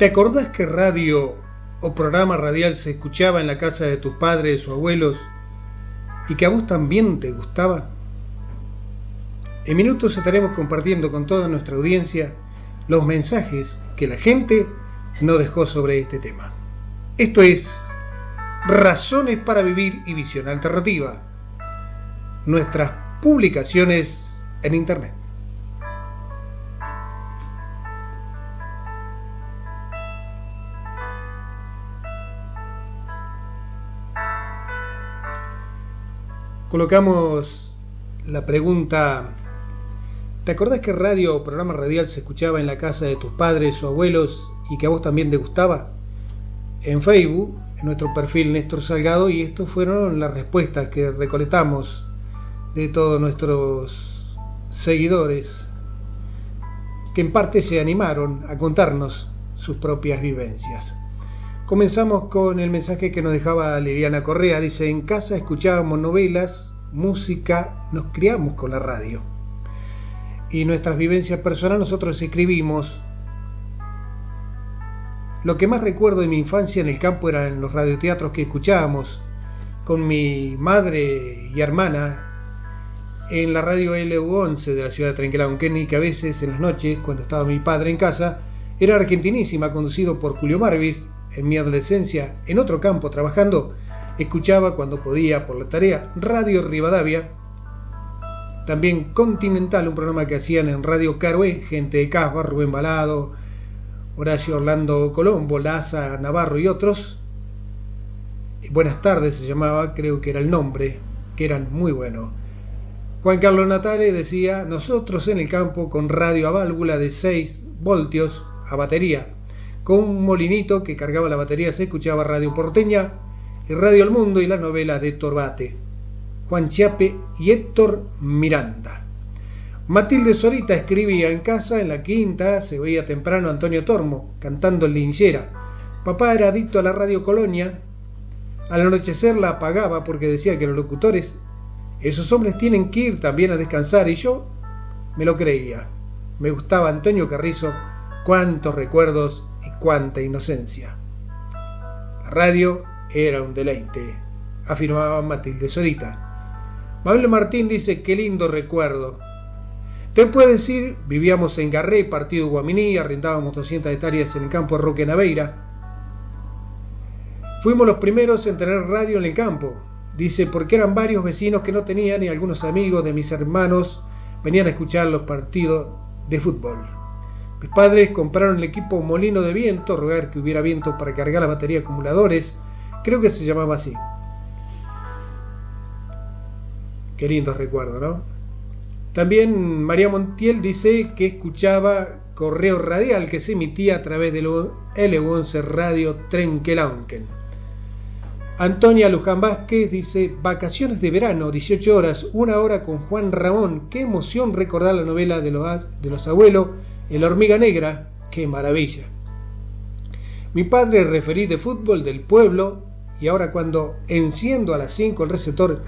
¿Te acordás qué radio o programa radial se escuchaba en la casa de tus padres o abuelos y que a vos también te gustaba? En minutos estaremos compartiendo con toda nuestra audiencia los mensajes que la gente nos dejó sobre este tema. Esto es Razones para Vivir y Visión Alternativa, nuestras publicaciones en Internet. Colocamos la pregunta: ¿te acordás qué radio o programa radial se escuchaba en la casa de tus padres o abuelos y que a vos también te gustaba? En Facebook, en nuestro perfil Néstor Salgado, y estas fueron las respuestas que recolectamos de todos nuestros seguidores, que en parte se animaron a contarnos sus propias vivencias. Comenzamos con el mensaje que nos dejaba Liliana Correa. Dice: en casa escuchábamos novelas, música, nos criamos con la radio. Y nuestras vivencias personales, nosotros escribimos: lo que más recuerdo de mi infancia en el campo eran los radioteatros que escuchábamos con mi madre y hermana en la radio LU11 de la ciudad de Trenquelauquen, y que a veces en las noches, cuando estaba mi padre en casa, era Argentinísima, conducido por Julio Marvis. En mi adolescencia, en otro campo trabajando, escuchaba cuando podía por la tarea Radio Rivadavia, también Continental, un programa que hacían en Radio Caroé, gente de Casba, Rubén Balado, Horacio Orlando Colombo, Laza Navarro y otros. Buenas tardes se llamaba, creo que era el nombre, que eran muy buenos. Juan Carlos Natale decía: nosotros en el campo con radio a válvula de 6 voltios a batería, con un molinito que cargaba la batería, se escuchaba Radio Porteña y Radio El Mundo y las novelas de Héctor Bate, Juan Chiape y Héctor Miranda. Matilde Zorita escribía: en casa, en la quinta, se veía temprano Antonio Tormo cantando en Linchera. Papá era adicto a la Radio Colonia. Al anochecer la apagaba porque decía que los locutores, esos hombres tienen que ir también a descansar, y yo me lo creía. Me gustaba Antonio Carrizo. Cuántos recuerdos y cuánta inocencia. La radio era un deleite, afirmaba Matilde Zorita. Mabel Martín dice: qué lindo recuerdo. Te puedo decir, vivíamos en Garré, partido Guaminí, arrendábamos 200 hectáreas en el campo de Roque Naveira. Fuimos los primeros en tener radio en el campo, dice, porque eran varios vecinos que no tenían, y algunos amigos de mis hermanos venían a escuchar los partidos de fútbol. Mis padres compraron el equipo molino de viento, rogar que hubiera viento para cargar la batería de acumuladores, creo que se llamaba así. Qué lindo recuerdo, ¿no? También María Montiel dice que escuchaba correo radial que se emitía a través del LU11 Radio Trenquelauquen. Antonia Luján Vázquez dice: vacaciones de verano, 18 horas, 1 hora con Juan Ramón. Qué emoción recordar la novela de los abuelos, La hormiga negra, qué maravilla. Mi padre referí de fútbol del pueblo, y ahora cuando enciendo a las 5 el receptor,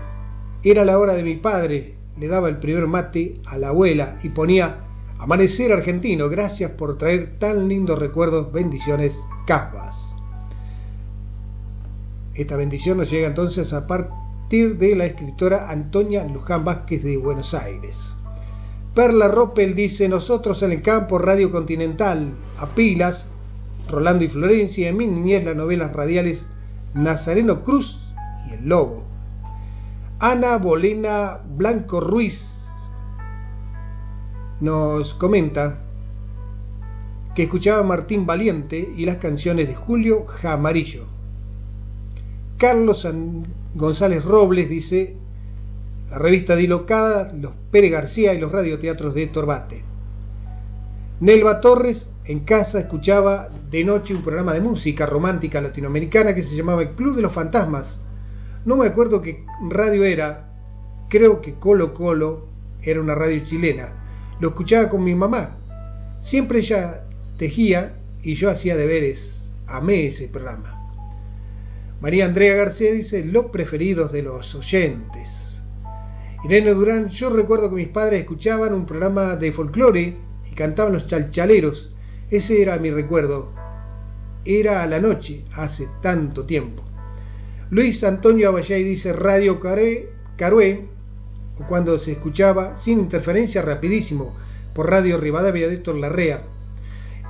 era la hora de mi padre, le daba el primer mate a la abuela y ponía Amanecer Argentino. Gracias por traer tan lindos recuerdos, bendiciones, Casbas. Esta bendición nos llega entonces a partir de la escritora Antonia Luján Vázquez de Buenos Aires. Perla Roppel dice: nosotros en el campo, Radio Continental, a pilas, Rolando y Florencia, en mi niñez las novelas radiales Nazareno Cruz y El Lobo. Ana Bolena Blanco Ruiz nos comenta que escuchaba Martín Valiente y las canciones de Julio Jamarillo. Carlos González Robles dice: la revista Dilocada, los Pérez García y los radioteatros de Héctor Bate. Nelva Torres: en casa escuchaba de noche un programa de música romántica latinoamericana que se llamaba El Club de los Fantasmas. No me acuerdo qué radio era, creo que Colo Colo era una radio chilena. Lo escuchaba con mi mamá. Siempre ella tejía y yo hacía deberes. Amé ese programa. María Andrea García dice: los preferidos de los oyentes. Irene Durán: yo recuerdo que mis padres escuchaban un programa de folclore y cantaban los chalchaleros. Ese era mi recuerdo. era a la noche, hace tanto tiempo. Luis Antonio Aballay dice Radio Carué, o cuando se escuchaba sin interferencia rapidísimo por Radio Rivadavia de Héctor Larrea.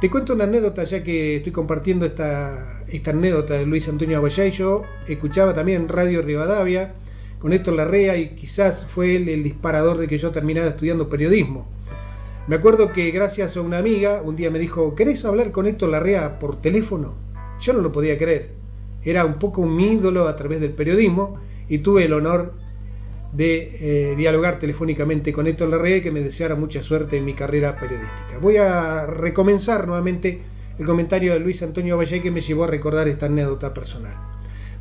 Te cuento una anécdota, ya que estoy compartiendo esta anécdota de Luis Antonio Aballay. Yo escuchaba también Radio Rivadavia con Héctor Larrea y quizás fue él el disparador de que yo terminara estudiando periodismo. Me acuerdo que gracias a una amiga un día me dijo: ¿querés hablar con Héctor Larrea por teléfono? Yo no lo podía creer. Era un poco mi ídolo a través del periodismo y tuve el honor de dialogar telefónicamente con Héctor Larrea y que me deseara mucha suerte en mi carrera periodística. Voy a recomenzar nuevamente el comentario de Luis Antonio Aballay, que me llevó a recordar esta anécdota personal.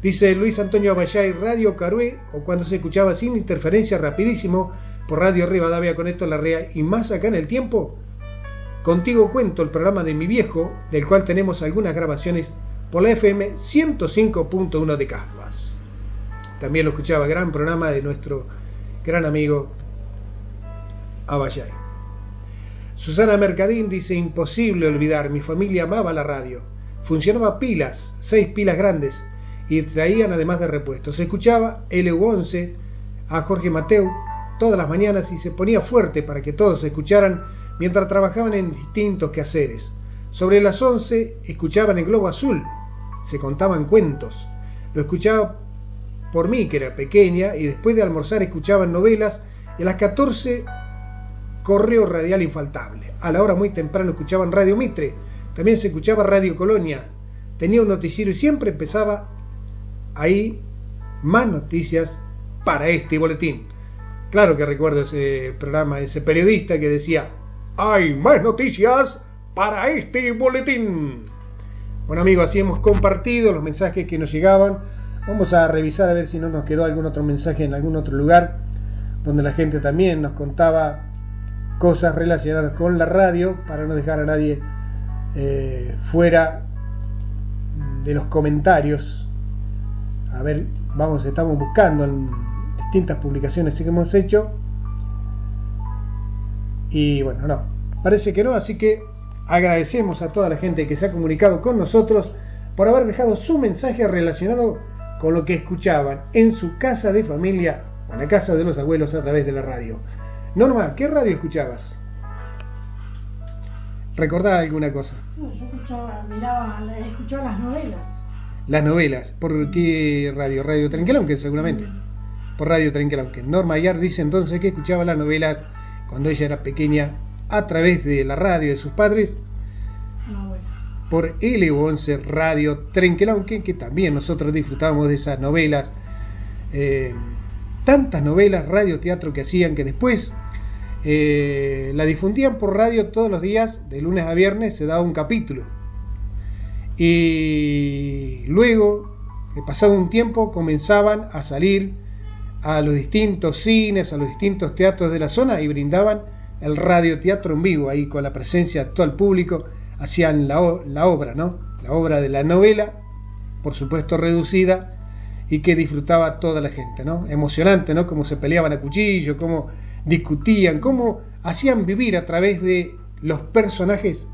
Dice Luis Antonio Aballay: Radio Carué, o cuando se escuchaba sin interferencia rapidísimo por Radio Rivadavia con Héctor Larrea, y más acá en el tiempo, Contigo Cuento, el programa de mi viejo, del cual tenemos algunas grabaciones por la FM 105.1 de Casbas. También lo escuchaba, gran programa de nuestro gran amigo Aballay. Susana Mercadín dice: imposible olvidar, mi familia amaba la radio. Funcionaba pilas, 6 pilas grandes, y traían además de repuestos. Se escuchaba LU11 a Jorge Mateu todas las mañanas y se ponía fuerte para que todos escucharan mientras trabajaban en distintos quehaceres. Sobre las 11 escuchaban el Globo Azul, se contaban cuentos. Lo escuchaba por mí, que era pequeña, y después de almorzar escuchaban novelas, y a las 14 correo radial infaltable. A la hora muy temprano escuchaban Radio Mitre, también se escuchaba Radio Colonia, tenía un noticiero y siempre empezaba ahí más noticias para este boletín. Claro que recuerdo ese programa, ese periodista que decía: hay más noticias para este boletín. Bueno, amigos, así hemos compartido los mensajes que nos llegaban. Vamos a revisar a ver si no nos quedó algún otro mensaje en algún otro lugar donde la gente también nos contaba cosas relacionadas con la radio, para no dejar a nadie fuera de los comentarios. A ver, estamos buscando en distintas publicaciones que hemos hecho y bueno, no, parece que no, así que agradecemos a toda la gente que se ha comunicado con nosotros por haber dejado su mensaje relacionado con lo que escuchaban en su casa de familia o en la casa de los abuelos a través de la radio. Norma, ¿qué radio escuchabas? ¿Recordaba alguna cosa? No, yo escuchaba las novelas. Las novelas, ¿por qué radio? Radio Trenquelauquen, seguramente. Por Radio Trenquelauquen. Norma Ayar dice entonces que escuchaba las novelas cuando ella era pequeña a través de la radio de sus padres, por LU11 Radio Trenquelauquen, que también nosotros disfrutábamos de esas novelas, tantas novelas, radioteatro que hacían, que después la difundían por radio todos los días, de lunes a viernes se daba un capítulo, y luego, de pasado un tiempo, comenzaban a salir a los distintos cines, a los distintos teatros de la zona y brindaban el radioteatro en vivo, ahí con la presencia de todo el público. Hacían la obra, ¿no? La obra de la novela, por supuesto reducida, y que disfrutaba toda la gente, ¿no? Emocionante, ¿no? Cómo se peleaban a cuchillo, cómo discutían, cómo hacían vivir a través de los personajes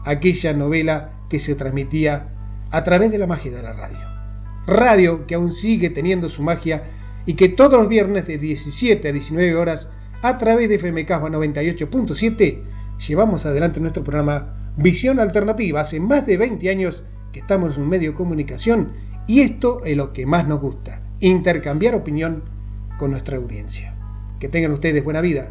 aquella novela que se transmitía a través de la magia de la radio. Radio que aún sigue teniendo su magia y que todos los viernes de 17 a 19 horas a través de FM Casbah 98.7 llevamos adelante nuestro programa Visión Alternativa. Hace más de 20 años que estamos en un medio de comunicación y esto es lo que más nos gusta, intercambiar opinión con nuestra audiencia. Que tengan ustedes buena vida.